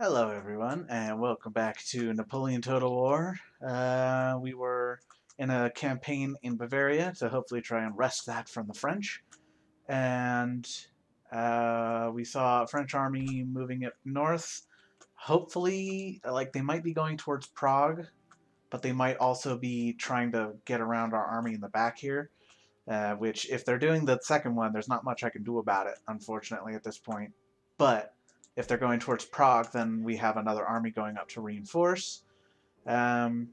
Hello, everyone, and welcome back to Napoleon Total War. We were in a campaign in Bavaria to hopefully try and wrest that from the French, and we saw a French army moving up north. Hopefully, like they might be going towards Prague, but they might also be trying to get around our army in the back here. Which, if they're doing the second one, there's not much I can do about it, unfortunately, at this point. But if they're going towards Prague, then we have another army going up to reinforce. Um,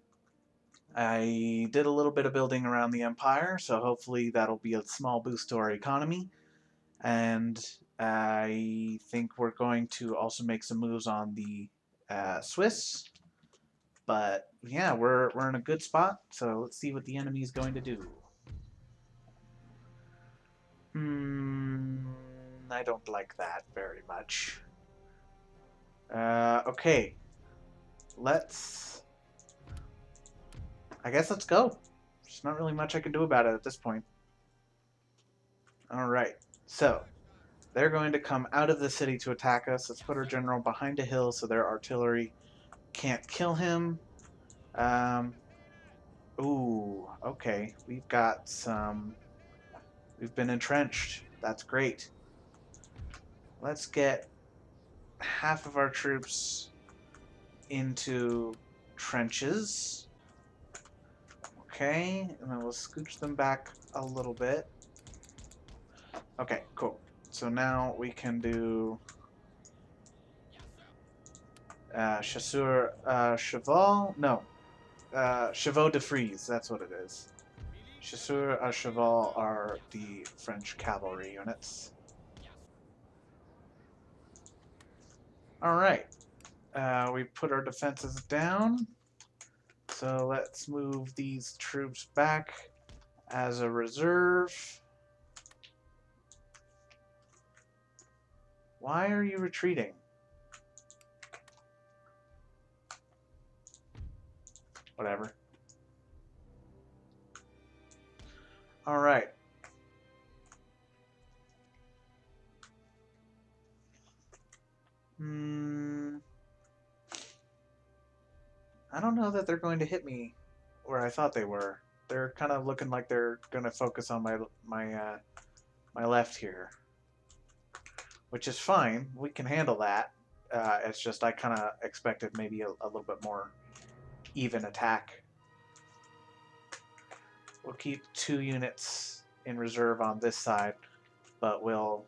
I did a little bit of building around the Empire, so hopefully that'll be a small boost to our economy. And I think we're going to also make some moves on the Swiss. But yeah, we're in a good spot, so let's see what the enemy is going to do. I don't like that very much. Okay. Let's... I guess let's go. There's not really much I can do about it at this point. Alright. So, they're going to come out of the city to attack us. Let's put our general behind a hill so their artillery can't kill him. Ooh, okay. We've got some... We've been entrenched. That's great. Let's get half of our troops into trenches. Okay, and then we'll scooch them back a little bit. Okay, cool. So now we can do Chasseur Cheval? No. Chevaux de Frise, that's what it is. Chasseur à Cheval are the French cavalry units. Alright. We put our defenses down. So let's move these troops back as a reserve. Why are you retreating? Whatever. Alright. I don't know that they're going to hit me where I thought they were. They're kind of looking like they're going to focus on my left here, which is fine. We can handle that. It's just I kind of expected maybe a little bit more even attack. We'll keep 2 units in reserve on this side, but we'll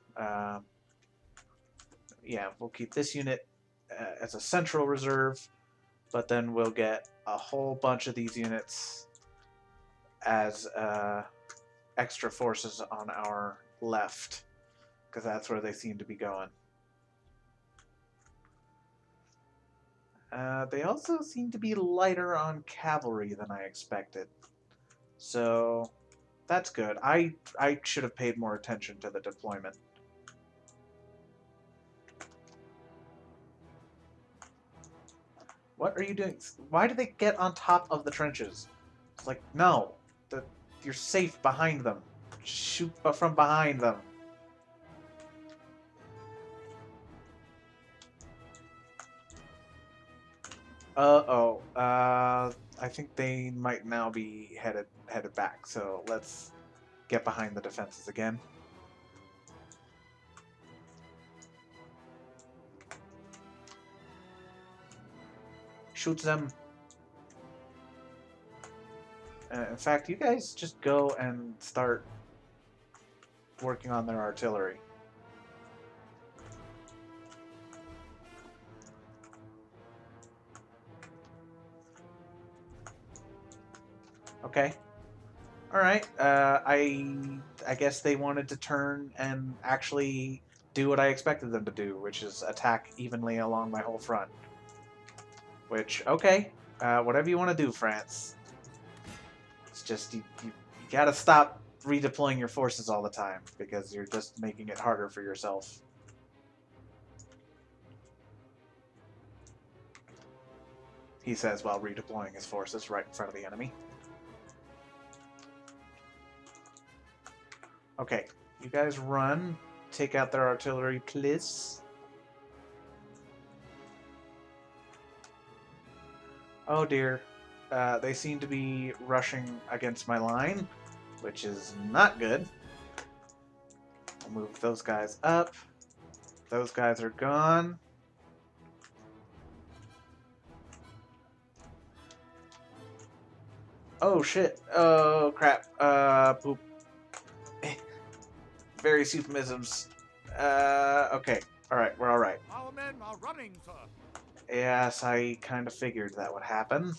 keep this unit as a central reserve, but then we'll get a whole bunch of these units as extra forces on our left, because that's where they seem to be going. They also seem to be lighter on cavalry than I expected. So that's good. I should have paid more attention to the deployment. What are you doing? Why do they get on top of the trenches? It's like, no. You're safe behind them. Shoot from behind them. Uh-oh. I think they might now be headed back, so let's get behind the defenses again. Shoot them. In fact, you guys just go and start working on their artillery. Okay. All right. I guess they wanted to turn and actually do what I expected them to do, which is attack evenly along my whole front. Which, okay, whatever you want to do, France. It's just you gotta stop redeploying your forces all the time, because you're just making it harder for yourself. He says while redeploying his forces right in front of the enemy. Okay, you guys run. Take out their artillery, please. Oh dear. They seem to be rushing against my line, which is not good. I'll move those guys up. Those guys are gone. Oh shit. Oh crap. Poop. Various euphemisms. Okay. Alright, we're alright. Our men are running, sir. Yes, I kind of figured that would happen.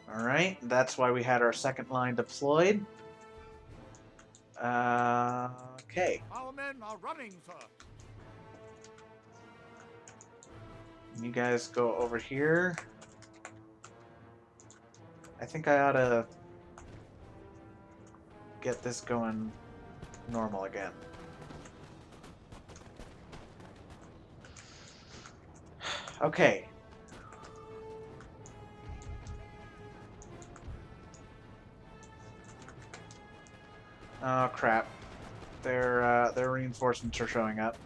Alright, that's why we had our second line deployed. Okay. Our men are running, sir. You guys go over here. I think I ought to get this going normal again. Okay. Oh crap. Their reinforcements are showing up.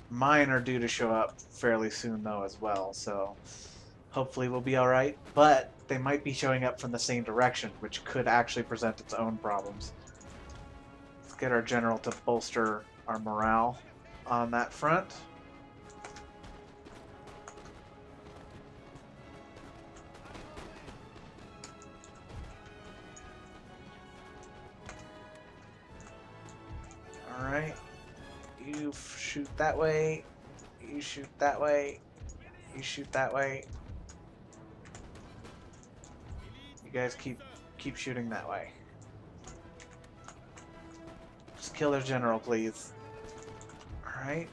Mine are due to show up fairly soon though as well, so hopefully we'll be alright. But they might be showing up from the same direction, which could actually present its own problems. Let's get our general to bolster our morale on that front. Alright. You shoot that way. You shoot that way. You shoot that way. You guys keep shooting that way. Just kill their general, please. Alright.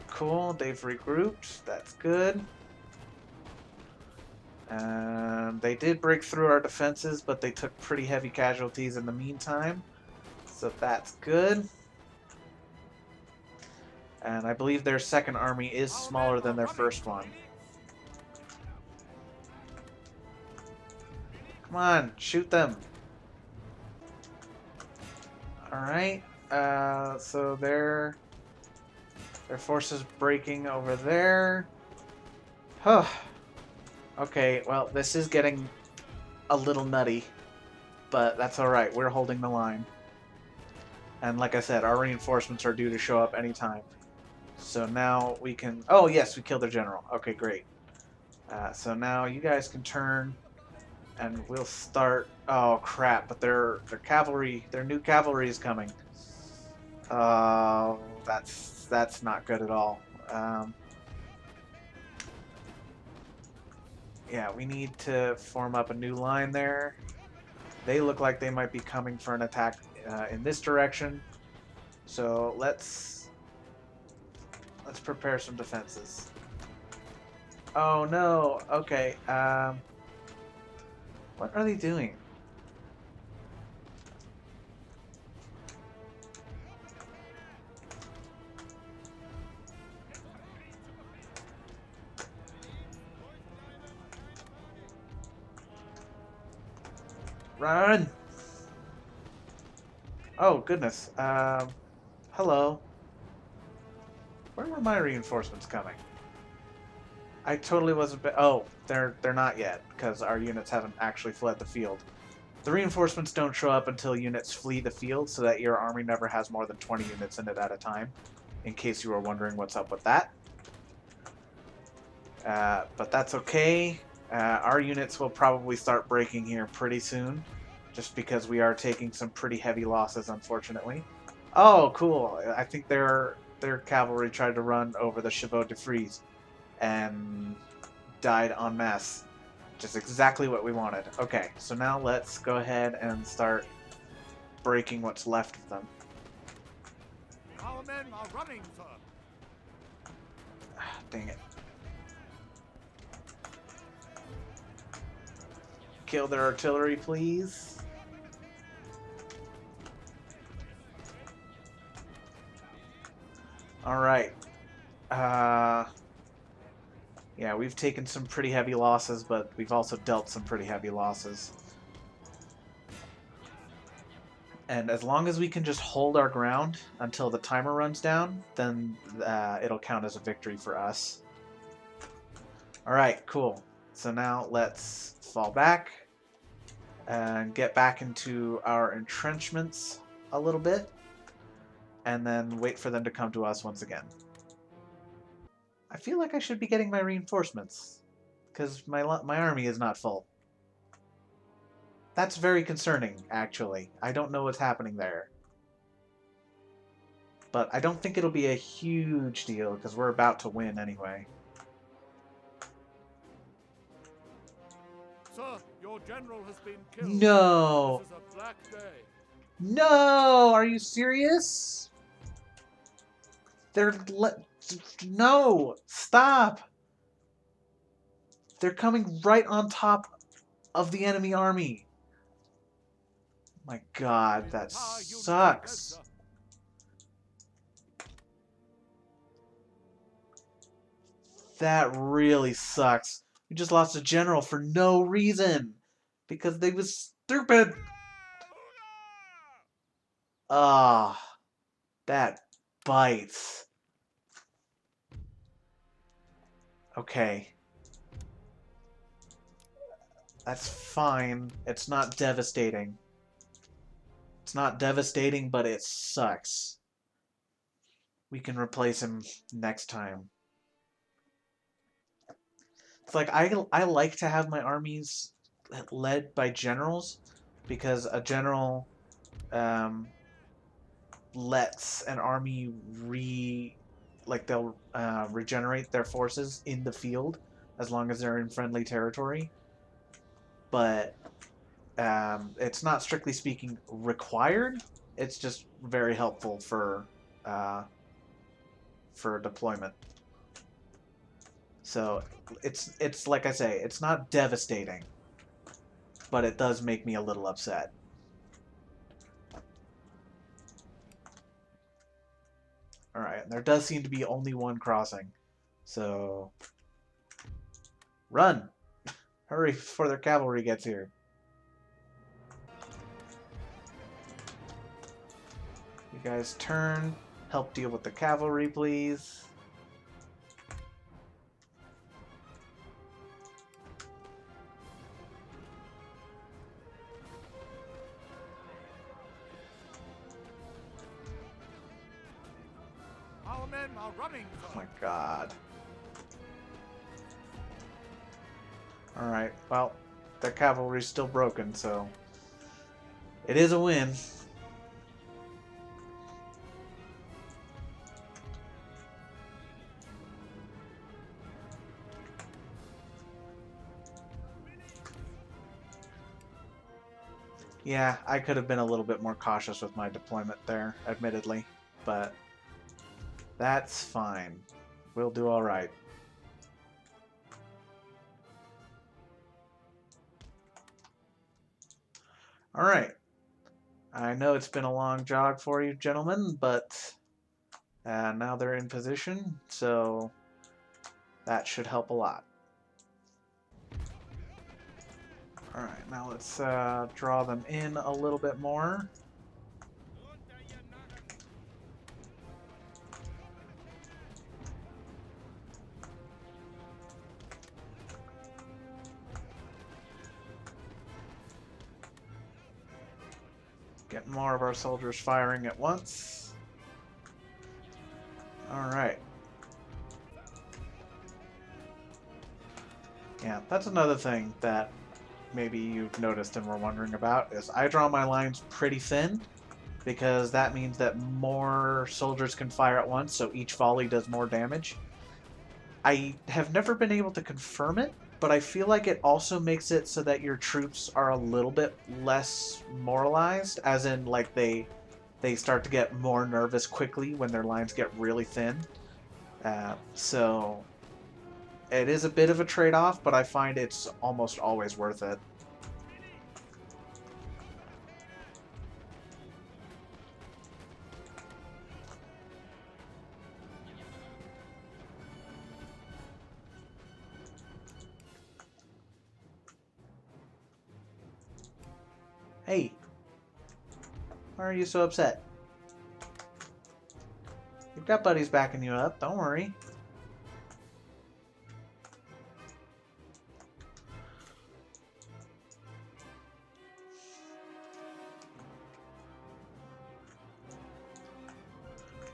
Cool. They've regrouped. That's good. They did break through our defenses, but they took pretty heavy casualties in the meantime. So that's good. And I believe their second army is smaller than their first one. Come on, shoot them. Alright, so their forces breaking over there. Huh. Okay, well, this is getting a little nutty, but that's alright. We're holding the line. And like I said, our reinforcements are due to show up anytime. So now we can... Oh, yes, we killed their general. Okay, great. So now you guys can turn, and we'll start... Oh, crap, but their cavalry, their new cavalry is coming. Oh, that's not good at all. Yeah, we need to form up a new line there. They look like they might be coming for an attack in this direction. So let's prepare some defenses. Oh no. Okay. What are they doing? Run! Oh goodness. Hello. Where were my reinforcements coming? I totally wasn't. Oh, they're not yet because our units haven't actually fled the field. The reinforcements don't show up until units flee the field, so that your army never has more than 20 units in it at a time. In case you were wondering what's up with that. But that's okay. Our units will probably start breaking here pretty soon, just because we are taking some pretty heavy losses, unfortunately. Oh, cool. I think their cavalry tried to run over the Chevaux de Frise and died en masse. Just exactly what we wanted. Okay, so now let's go ahead and start breaking what's left of them. Our men are running, sir. Dang it. Kill their artillery, please. Alright. Yeah, we've taken some pretty heavy losses, but we've also dealt some pretty heavy losses. And as long as we can just hold our ground until the timer runs down, then it'll count as a victory for us. Alright, cool. So now let's fall back and get back into our entrenchments a little bit, and then wait for them to come to us once again. I feel like I should be getting my reinforcements, because my army is not full. That's very concerning, actually. I don't know what's happening there. But I don't think it'll be a huge deal, because we're about to win anyway. Sir, your general has been killed. No! This is a black day. No! Are you serious? No! Stop! They're coming right on top of the enemy army. My god, that sucks. That really sucks. We just lost a general for no reason. Because they was stupid. Ah, that bites. Okay. That's fine. It's not devastating. It's not devastating, but it sucks. We can replace him next time. It's like I like to have my armies led by generals, because a general lets an army they'll regenerate their forces in the field as long as they're in friendly territory. But it's not, strictly speaking, required. It's just very helpful for deployment. So it's like I say, it's not devastating, but it does make me a little upset. Alright, there does seem to be only one crossing. So run! Hurry before their cavalry gets here. You guys turn. Help deal with the cavalry, please. Our men are running, sir. Oh my god. Alright, well, their cavalry's still broken, so it is a win. Yeah, I could have been a little bit more cautious with my deployment there, admittedly, but that's fine. We'll do alright. Alright. I know it's been a long jog for you, gentlemen, but now they're in position, so that should help a lot. Alright, now let's draw them in a little bit more. Get more of our soldiers firing at once. Alright. Yeah, that's another thing that maybe you've noticed and were wondering about, is I draw my lines pretty thin, because that means that more soldiers can fire at once, so each volley does more damage. I have never been able to confirm it, but I feel like it also makes it so that your troops are a little bit less moralized, as in, like, they start to get more nervous quickly when their lines get really thin. So it is a bit of a trade-off, but I find it's almost always worth it. Hey, Why are you so upset? You've got buddies backing you up. Don't worry.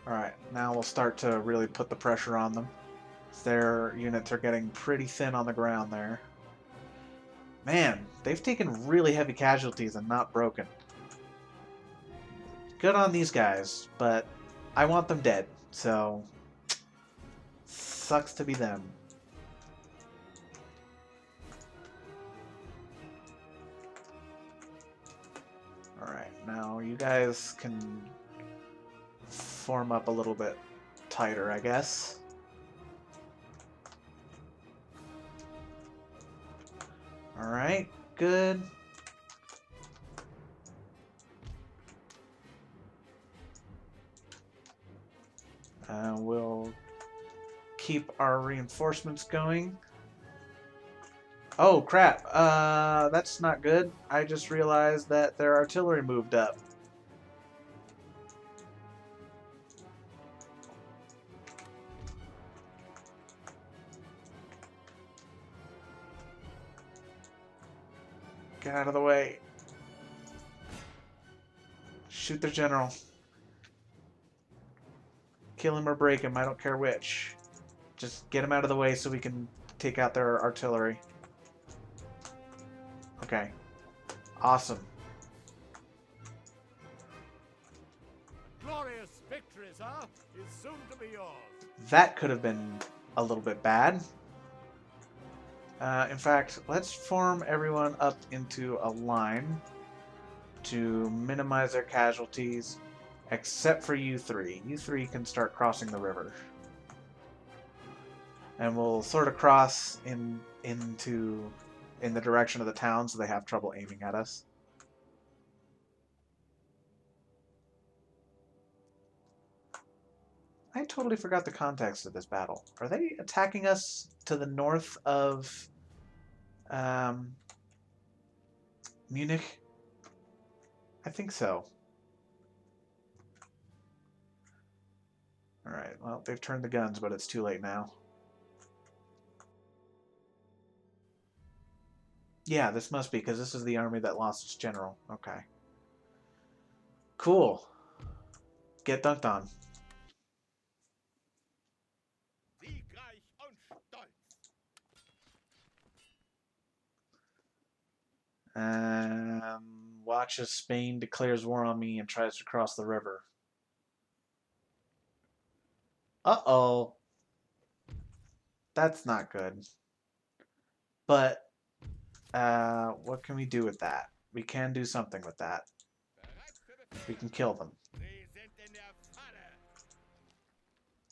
Alright, now we'll start to really put the pressure on them. Their units are getting pretty thin on the ground there. Man, they've taken really heavy casualties and not broken. Good on these guys, but I want them dead, so sucks to be them. Alright, now you guys can form up a little bit tighter, I guess. Alright, good. We'll keep our reinforcements going. Oh, crap. That's not good. I just realized that their artillery moved up. Get out of the way. Shoot their general. Kill him or break him, I don't care which. Just get him out of the way so we can take out their artillery. Okay. Awesome. Glorious victory, sir, is soon to be yours. That could have been a little bit bad. In fact, let's form everyone up into a line to minimize their casualties, except for you three. You three can start crossing the river. And we'll sort of cross in the direction of the town so they have trouble aiming at us. I totally forgot the context of this battle. Are they attacking us to the north of Munich? I think so. Alright, well, they've turned the guns, but it's too late now. Yeah, this must be, because this is the army that lost its general. Okay. Cool. Get dunked on. Watch as Spain declares war on me and tries to cross the river. Uh-oh. That's not good. But, what can we do with that? We can do something with that. We can kill them.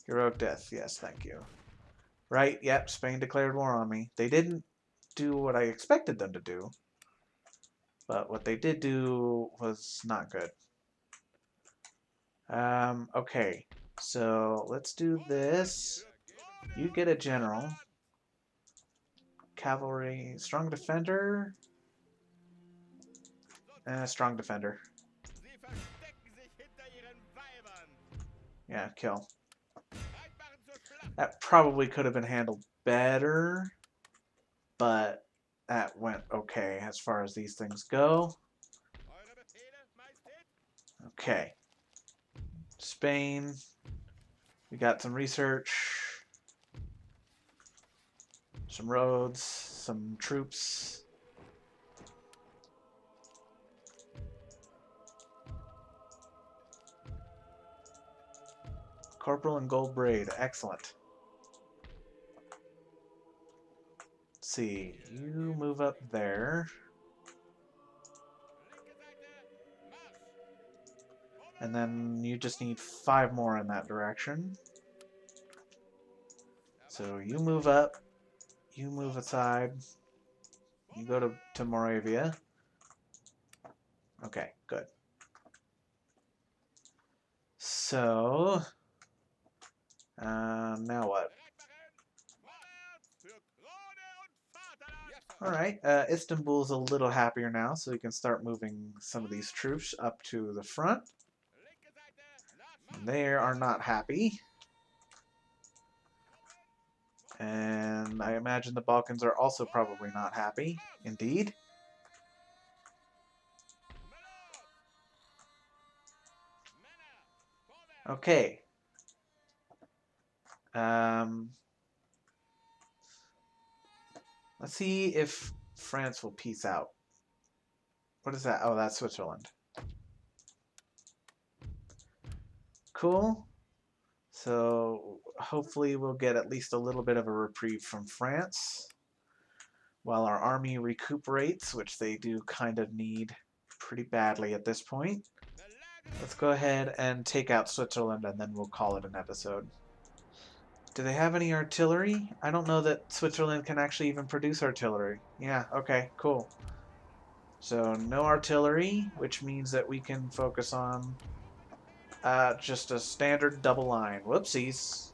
Heroic death. Yes, thank you. Right, yep, Spain declared war on me. They didn't do what I expected them to do. But what they did do was not good. Okay. So, let's do this. You get a general. Cavalry. Strong defender. Strong defender. Yeah, kill. That probably could have been handled better, but that went okay as far as these things go. Okay. Spain. We got some research, some roads, some troops. Corporal and gold braid. Excellent. Let's see. You move up there. And then you just need 5 more in that direction. So you move up. You move aside. You go to Moravia. Okay, good. So, now what? Alright, Istanbul's a little happier now, so we can start moving some of these troops up to the front. They are not happy. And I imagine the Balkans are also probably not happy. Indeed. Okay. Let's see if France will peace out. What is that? Oh, that's Switzerland. Cool. So hopefully we'll get at least a little bit of a reprieve from France while our army recuperates, which they do kind of need pretty badly at this point. Let's go ahead and take out Switzerland and then we'll call it an episode. Do they have any artillery? I don't know that Switzerland can actually even produce artillery. Yeah, okay, cool. So no artillery, which means that we can focus on just a standard double line. Whoopsies.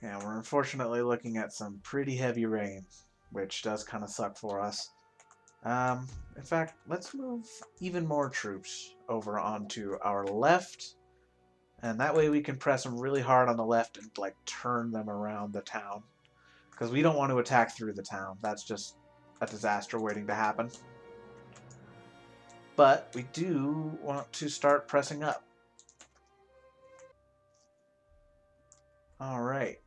Yeah, we're unfortunately looking at some pretty heavy rain, which does kind of suck for us. In fact, let's move even more troops over onto our left, and that way we can press them really hard on the left and like turn them around the town. Because we don't want to attack through the town. That's just a disaster waiting to happen. But we do want to start pressing up. Alright.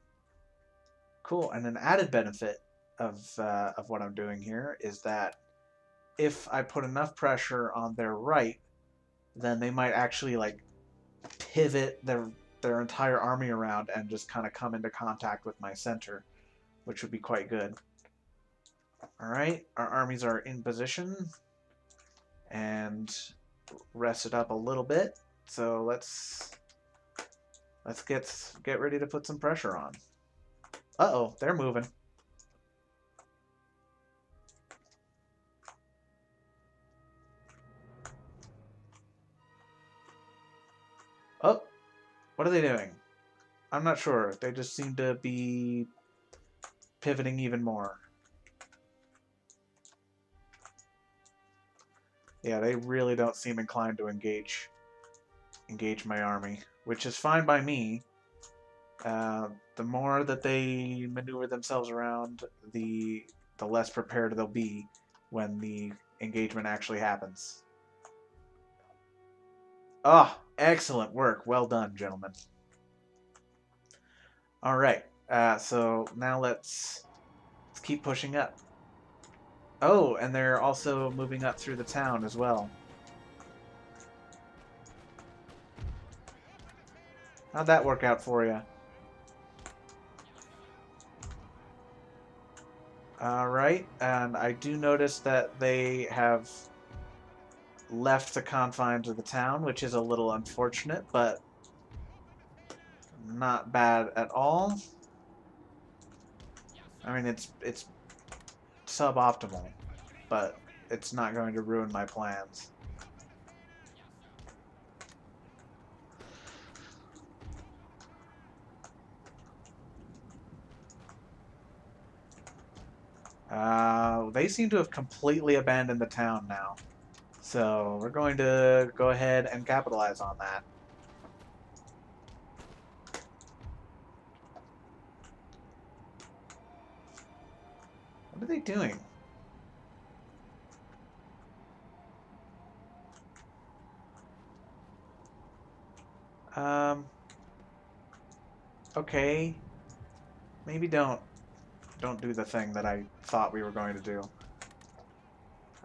Cool, and an added benefit of what I'm doing here is that if I put enough pressure on their right, then they might actually like pivot their entire army around and just kind of come into contact with my center, which would be quite good. Alright, our armies are in position and rested up a little bit, so let's get ready to put some pressure on. Uh-oh, they're moving. Oh, what are they doing? I'm not sure. They just seem to be pivoting even more. Yeah, they really don't seem inclined to engage my army, which is fine by me. The more that they maneuver themselves around, the less prepared they'll be when the engagement actually happens. Ah, oh, excellent work. Well done, gentlemen. All right. So now let's keep pushing up. Oh, and they're also moving up through the town as well. How'd that work out for you? Alright, and I do notice that they have left the confines of the town, which is a little unfortunate, but not bad at all. I mean, it's suboptimal, but it's not going to ruin my plans. They seem to have completely abandoned the town now. So we're going to go ahead and capitalize on that. What are they doing? Okay. Maybe don't do the thing that I thought we were going to do.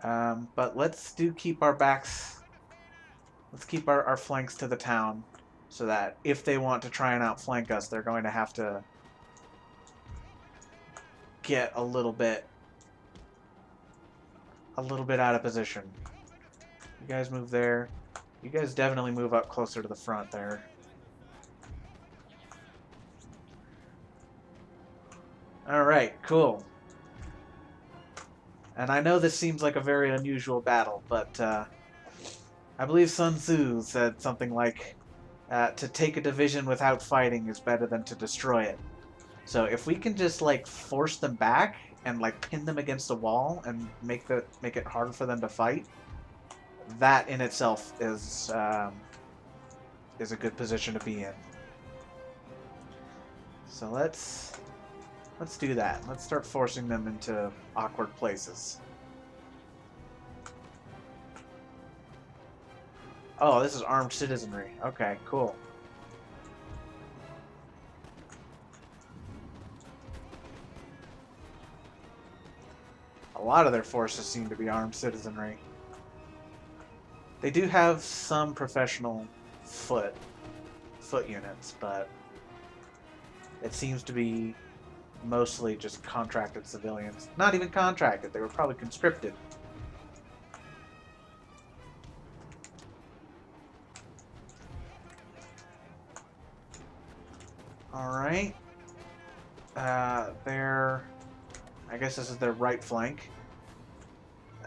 But let's keep our backs, let's keep our flanks to the town, so that if they want to try and outflank us, they're going to have to get a little bit out of position. You guys move there. You guys definitely move up closer to the front there. Alright, cool. And I know this seems like a very unusual battle, but I believe Sun Tzu said something like, to take a division without fighting is better than to destroy it. So if we can just like force them back and like pin them against the wall and make it harder for them to fight, that in itself is a good position to be in. So let's do that. Let's start forcing them into awkward places. Oh, this is armed citizenry. Okay, cool. A lot of their forces seem to be armed citizenry. They do have some professional foot units, but it seems to be mostly just contracted civilians. Not even contracted, they were probably conscripted. Alright. I guess this is their right flank.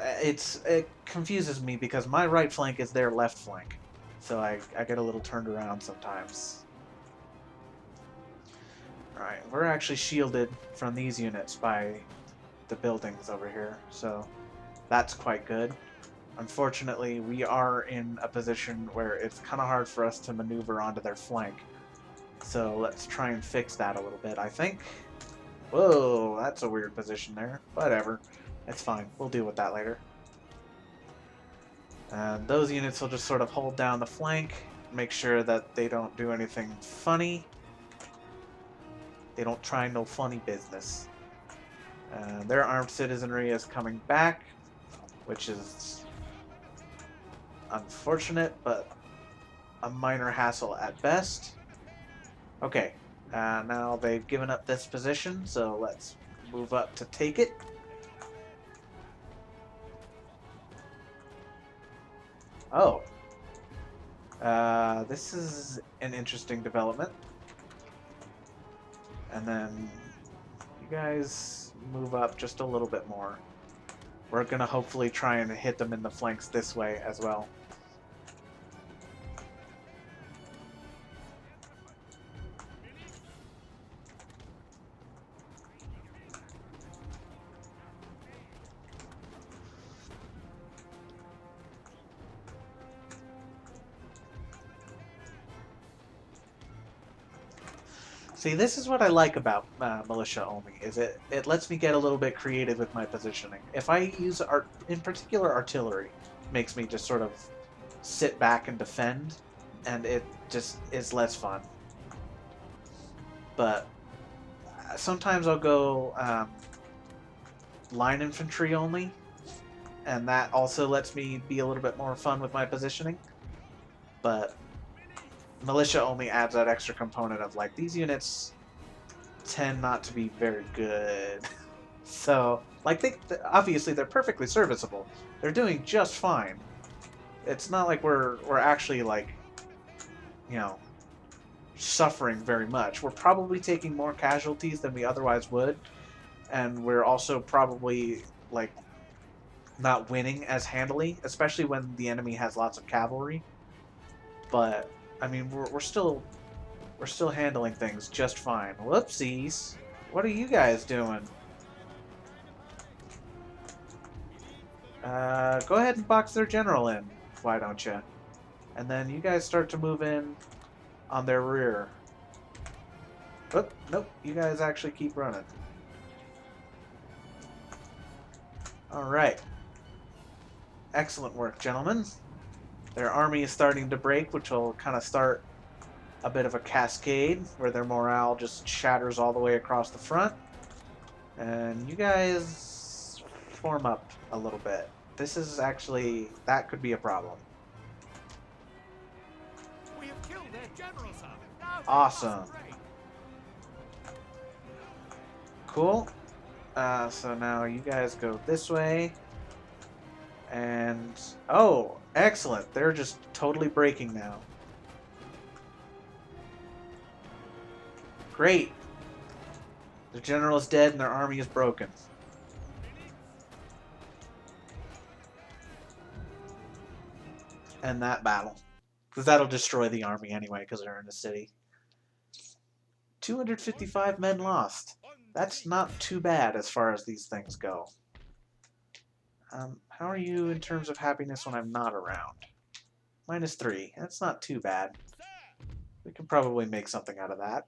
It confuses me because my right flank is their left flank. So I get a little turned around sometimes. Alright, we're actually shielded from these units by the buildings over here, so that's quite good. Unfortunately, we are in a position where it's kind of hard for us to maneuver onto their flank. So let's try and fix that a little bit, I think. Whoa, that's a weird position there. Whatever. It's fine. We'll deal with that later. And those units will just sort of hold down the flank, make sure that they don't do anything funny. They don't try no funny business. Their armed citizenry is coming back, which is unfortunate, but a minor hassle at best. Okay, now they've given up this position, so let's move up to take it. Oh. This is an interesting development. And then you guys move up just a little bit more. We're going to hopefully try and hit them in the flanks this way as well. See, this is what I like about militia only, is it lets me get a little bit creative with my positioning. If I use, in particular artillery, makes me just sort of sit back and defend, and it just is less fun. But sometimes I'll go line infantry only, and that also lets me be a little bit more fun with my positioning. But militia only adds that extra component of like these units tend not to be very good. So like obviously they're perfectly serviceable. They're doing just fine. It's not like we're actually like, you know, suffering very much. We're probably taking more casualties than we otherwise would, and we're also probably like not winning as handily, especially when the enemy has lots of cavalry. But I mean, we're still handling things just fine. Whoopsies! What are you guys doing? Go ahead and box their general in. Why don't you? And then you guys start to move in on their rear. Oh, nope. You guys actually keep running. Alright. Excellent work, gentlemen. Their army is starting to break, which will kind of start a bit of a cascade where their morale just shatters all the way across the front. And you guys form up a little bit. This is actually, that could be a problem. We have killed their general, sir. Now Awesome. Cool. So now you guys go this way. And, oh, excellent. They're just totally breaking now. Great. The general is dead and their army is broken. End that battle. Because that'll destroy the army anyway, because they're in the city. 255 men lost. That's not too bad as far as these things go. How are you in terms of happiness when I'm not around? -3. That's not too bad. We can probably make something out of that.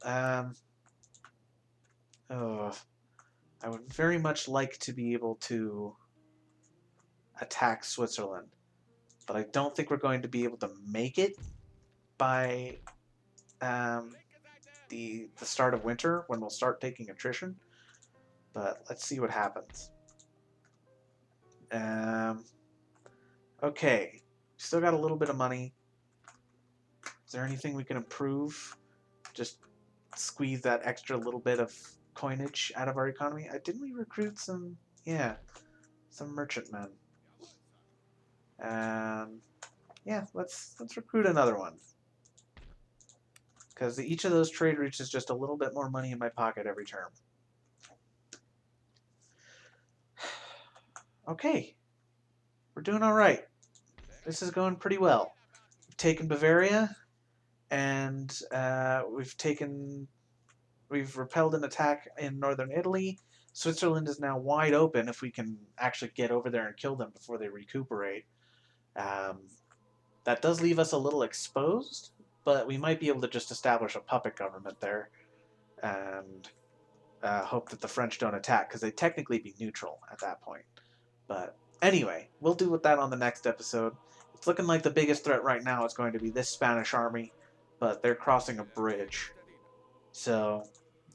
Um, oh, I would very much like to be able to attack Switzerland, but I don't think we're going to be able to make it by um, the start of winter when we'll start taking attrition. But let's see what happens. Um, okay, still got a little bit of money. Is there anything we can improve? Just squeeze that extra little bit of coinage out of our economy. Didn't we recruit some? Yeah, some merchantmen. Yeah, let's recruit another one because each of those trade routes is just a little bit more money in my pocket every term. Okay, we're doing all right. This is going pretty well. We've taken Bavaria, and we've repelled an attack in northern Italy. Switzerland is now wide open if we can actually get over there and kill them before they recuperate. Um, that does leave us a little exposed, but we might be able to just establish a puppet government there and hope that the French don't attack, because they'd technically be neutral at that point. But anyway, we'll deal with that on the next episode. It's looking like the biggest threat right now is going to be this Spanish army, but they're crossing a bridge, so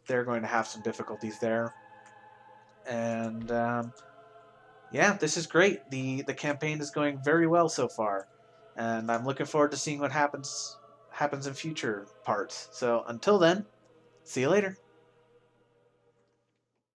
they're going to have some difficulties there. And yeah, this is great. The campaign is going very well so far, and I'm looking forward to seeing what happens in future parts. So until then, see you later.